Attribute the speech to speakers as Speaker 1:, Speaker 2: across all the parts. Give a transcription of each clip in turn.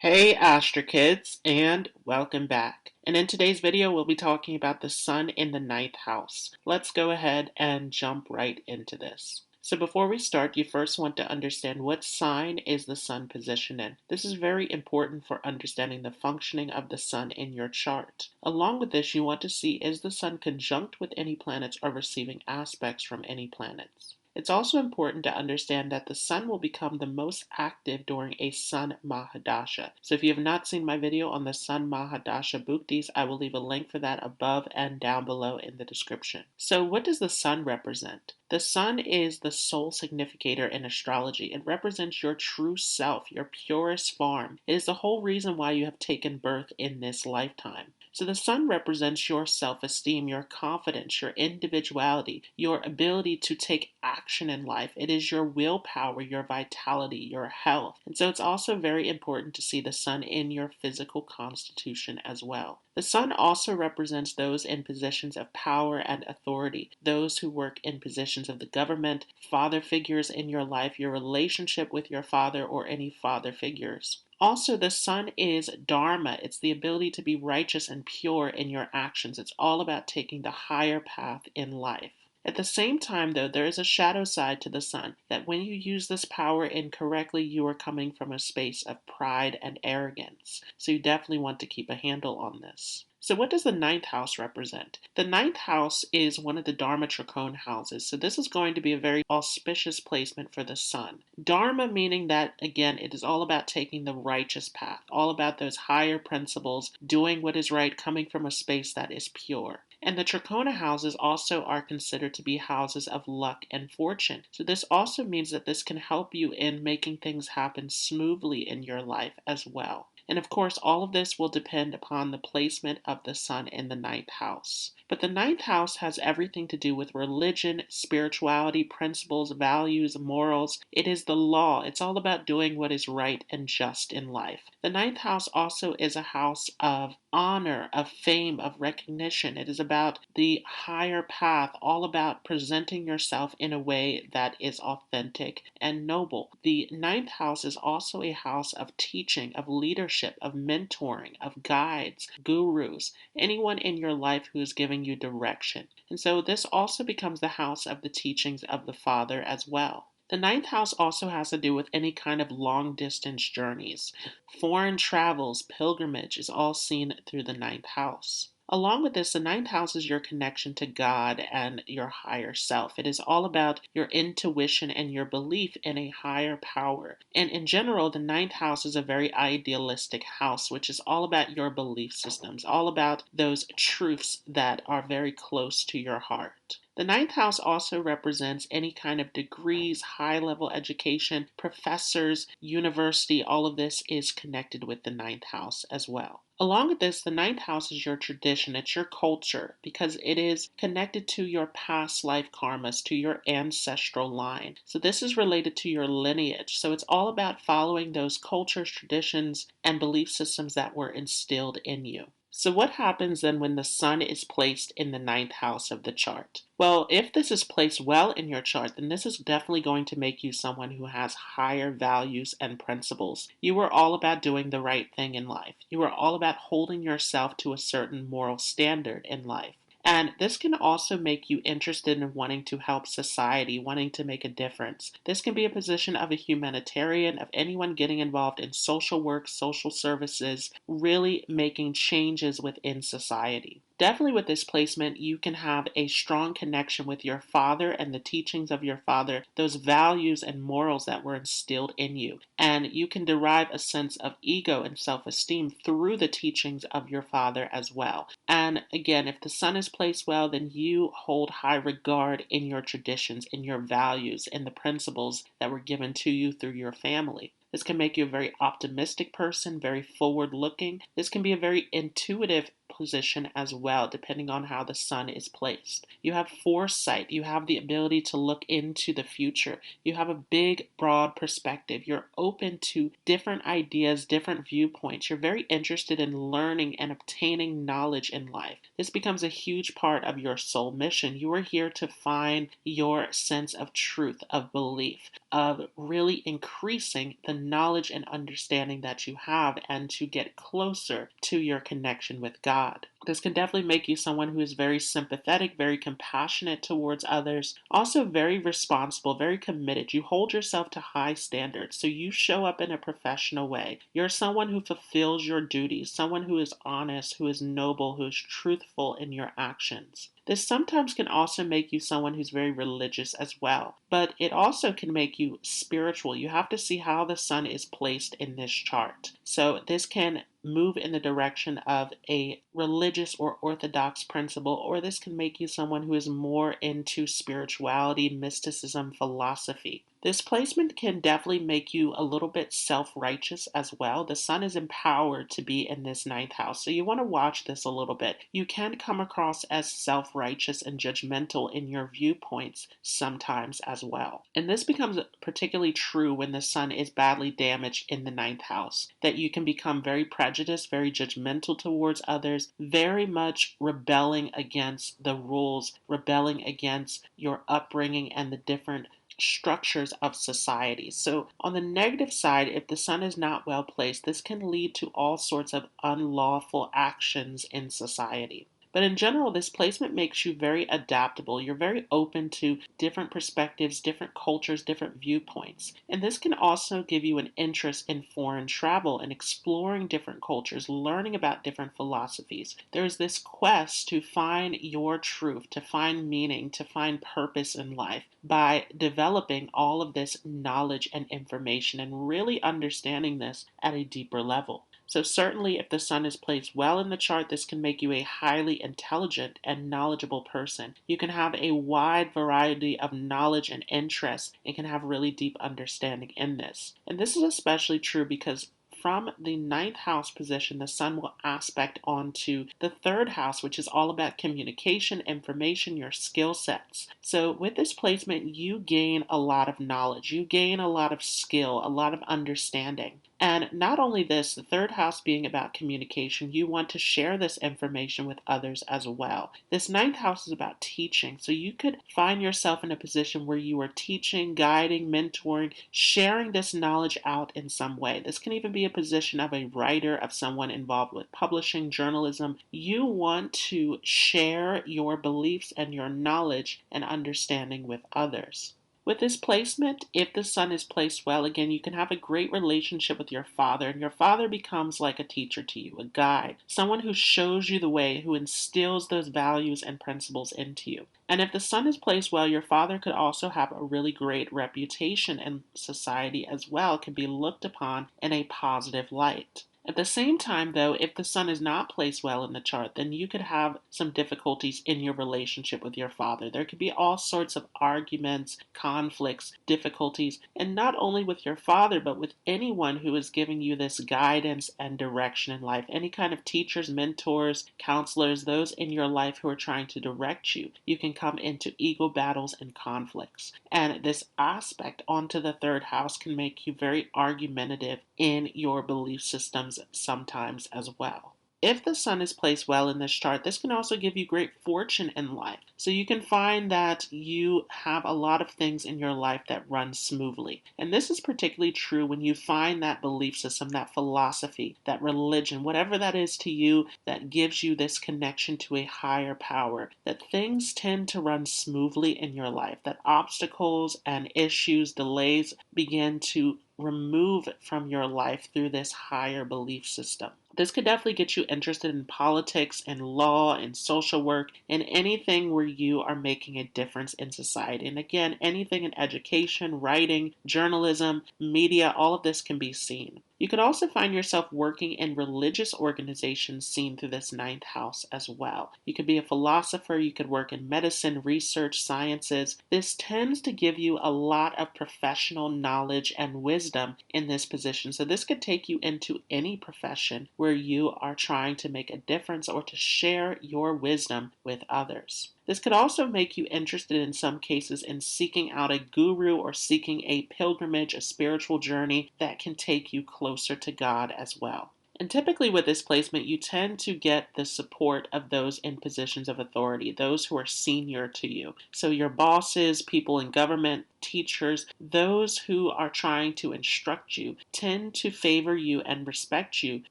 Speaker 1: Hey Astro Kids, and welcome back. And in today's video, we'll be talking about the sun in the ninth house. Let's go ahead and jump right into this. So before we start, you first want to understand what sign is the sun positioned in. This is very important for understanding the functioning of the sun in your chart. Along with this, you want to see is the sun conjunct with any planets or receiving aspects from any planets. It's also important to understand that the sun will become the most active during a sun Mahadasha. So if you have not seen my video on the sun Mahadasha Bhuktis, I will leave a link for that above and down below in the description. So what does the sun represent? The sun is the sole significator in astrology. It represents your true self, your purest form. It is the whole reason why you have taken birth in this lifetime. So the sun represents your self-esteem, your confidence, your individuality, your ability to take action in life. It is your willpower, your vitality, your health. And so it's also very important to see the sun in your physical constitution as well. The sun also represents those in positions of power and authority, those who work in positions of the government, father figures in your life, your relationship with your father or any father figures. Also, the sun is dharma. It's the ability to be righteous and pure in your actions. It's all about taking the higher path in life. At the same time, though, there is a shadow side to the sun, that when you use this power incorrectly, you are coming from a space of pride and arrogance. So you definitely want to keep a handle on this. So what does the ninth house represent? The ninth house is one of the Dharma Trikona houses, so this is going to be a very auspicious placement for the sun. Dharma meaning that, again, it is all about taking the righteous path, all about those higher principles, doing what is right, coming from a space that is pure. And the Trikona houses also are considered to be houses of luck and fortune. So this also means that this can help you in making things happen smoothly in your life as well. And of course, all of this will depend upon the placement of the sun in the ninth house. But the ninth house has everything to do with religion, spirituality, principles, values, morals. It is the law. It's all about doing what is right and just in life. The ninth house also is a house of honor, of fame, of recognition. It is about the higher path, all about presenting yourself in a way that is authentic and noble. The ninth house is also a house of teaching, of leadership, of mentoring, of guides, gurus, anyone in your life who is giving you direction. And so this also becomes the house of the teachings of the Father as well. The ninth house also has to do with any kind of long distance journeys. Foreign travels, pilgrimage is all seen through the ninth house. Along with this, the ninth house is your connection to God and your higher self. It is all about your intuition and your belief in a higher power. And in general, the ninth house is a very idealistic house, which is all about your belief systems, all about those truths that are very close to your heart. The ninth house also represents any kind of degrees, high-level education, professors, university. All of this is connected with the ninth house as well. Along with this, the ninth house is your tradition, it's your culture, because it is connected to your past life karmas, to your ancestral line. So this is related to your lineage. So it's all about following those cultures, traditions, and belief systems that were instilled in you. So what happens then when the sun is placed in the ninth house of the chart? Well, if this is placed well in your chart, then this is definitely going to make you someone who has higher values and principles. You are all about doing the right thing in life. You are all about holding yourself to a certain moral standard in life. And this can also make you interested in wanting to help society, wanting to make a difference. This can be a position of a humanitarian, of anyone getting involved in social work, social services, really making changes within society. Definitely with this placement, you can have a strong connection with your father and the teachings of your father, those values and morals that were instilled in you. And you can derive a sense of ego and self-esteem through the teachings of your father as well. And again, if the sun is placed well, then you hold high regard in your traditions, in your values, in the principles that were given to you through your family. This can make you a very optimistic person, very forward-looking. This can be a very intuitive position as well, depending on how the sun is placed. You have foresight. You have the ability to look into the future. You have a big, broad perspective. You're open to different ideas, different viewpoints. You're very interested in learning and obtaining knowledge in life. This becomes a huge part of your soul mission. You are here to find your sense of truth, of belief, of really increasing the knowledge and understanding that you have and to get closer to your connection with God. This can definitely make you someone who is very sympathetic, very compassionate towards others, also very responsible, very committed. You hold yourself to high standards, so you show up in a professional way. You're someone who fulfills your duties, someone who is honest, who is noble, who is truthful in your actions. This sometimes can also make you someone who's very religious as well, but it also can make you spiritual. You have to see how the sun is placed in this chart. So this can move in the direction of a religious or orthodox principle, or this can make you someone who is more into spirituality, mysticism, philosophy. This placement can definitely make you a little bit self-righteous as well. The sun is empowered to be in this ninth house, so you want to watch this a little bit. You can come across as self-righteous and judgmental in your viewpoints sometimes as well. And this becomes particularly true when the sun is badly damaged in the ninth house, that you can become very prejudiced, very judgmental towards others, very much rebelling against the rules, rebelling against your upbringing and the different structures of society. So on the negative side, if the sun is not well placed, this can lead to all sorts of unlawful actions in society. But in general, this placement makes you very adaptable. You're very open to different perspectives, different cultures, different viewpoints. And this can also give you an interest in foreign travel and exploring different cultures, learning about different philosophies. There's this quest to find your truth, to find meaning, to find purpose in life by developing all of this knowledge and information and really understanding this at a deeper level. So certainly if the sun is placed well in the chart, this can make you a highly intelligent and knowledgeable person. You can have a wide variety of knowledge and interests and can have really deep understanding in this. And this is especially true because from the ninth house position, the sun will aspect onto the third house, which is all about communication, information, your skill sets. So with this placement, you gain a lot of knowledge, you gain a lot of skill, a lot of understanding. And not only this, the third house being about communication, you want to share this information with others as well. This ninth house is about teaching, so you could find yourself in a position where you are teaching, guiding, mentoring, sharing this knowledge out in some way. This can even be a position of a writer, of someone involved with publishing, journalism. You want to share your beliefs and your knowledge and understanding with others. With this placement, if the sun is placed well, again, you can have a great relationship with your father, and your father becomes like a teacher to you, a guide, someone who shows you the way, who instills those values and principles into you. And if the sun is placed well, your father could also have a really great reputation in society as well, can be looked upon in a positive light. At the same time, though, if the sun is not placed well in the chart, then you could have some difficulties in your relationship with your father. There could be all sorts of arguments, conflicts, difficulties, and not only with your father, but with anyone who is giving you this guidance and direction in life. Any kind of teachers, mentors, counselors, those in your life who are trying to direct you. You can come into ego battles and conflicts. And this aspect onto the third house can make you very argumentative in your belief systems sometimes as well. If the sun is placed well in this chart, this can also give you great fortune in life. So you can find that you have a lot of things in your life that run smoothly. And this is particularly true when you find that belief system, that philosophy, that religion, whatever that is to you that gives you this connection to a higher power, that things tend to run smoothly in your life, that obstacles and issues, delays begin to remove from your life through this higher belief system. This could definitely get you interested in politics and law and social work and anything where you are making a difference in society. And again, anything in education, writing, journalism, media, all of this can be seen. You could also find yourself working in religious organizations seen through this ninth house as well. You could be a philosopher, you could work in medicine, research, sciences. This tends to give you a lot of professional knowledge and wisdom in this position. So this could take you into any profession where you are trying to make a difference or to share your wisdom with others. This could also make you interested in some cases in seeking out a guru or seeking a pilgrimage, a spiritual journey that can take you closer to God as well. And typically with this placement, you tend to get the support of those in positions of authority, those who are senior to you. So your bosses, people in government, teachers, those who are trying to instruct you tend to favor you and respect you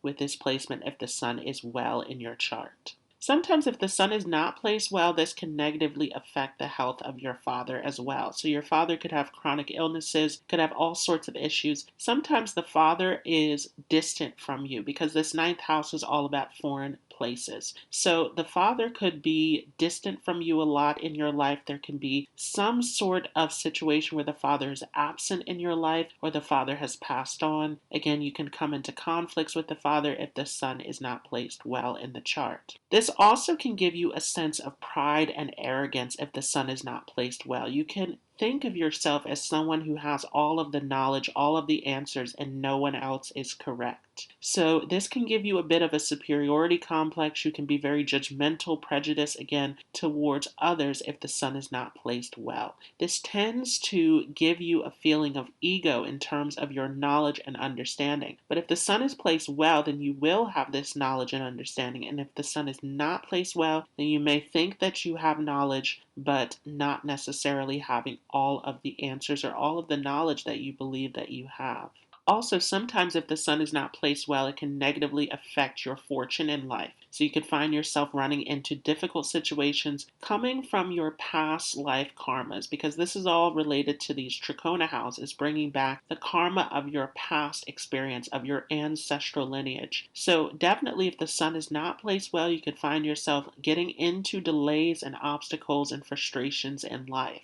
Speaker 1: with this placement if the sun is well in your chart. Sometimes, if the sun is not placed well, this can negatively affect the health of your father as well. So, your father could have chronic illnesses, could have all sorts of issues. Sometimes the father is distant from you because this ninth house is all about foreign places. So, the father could be distant from you a lot in your life. There can be some sort of situation where the father is absent in your life or the father has passed on. Again, you can come into conflicts with the father if the sun is not placed well in the chart. This also can give you a sense of pride and arrogance if the sun is not placed well. You can think of yourself as someone who has all of the knowledge, all of the answers, and no one else is correct. So this can give you a bit of a superiority complex. You can be very judgmental, prejudiced again towards others if the sun is not placed well. This tends to give you a feeling of ego in terms of your knowledge and understanding. But if the sun is placed well, then you will have this knowledge and understanding. And if the sun is not placed well, then you may think that you have knowledge, but not necessarily having all of the answers or all of the knowledge that you believe that you have. Also, sometimes if the sun is not placed well, it can negatively affect your fortune in life. So you could find yourself running into difficult situations coming from your past life karmas, because this is all related to these Trikona houses, bringing back the karma of your past experience, of your ancestral lineage. So definitely if the sun is not placed well, you could find yourself getting into delays and obstacles and frustrations in life.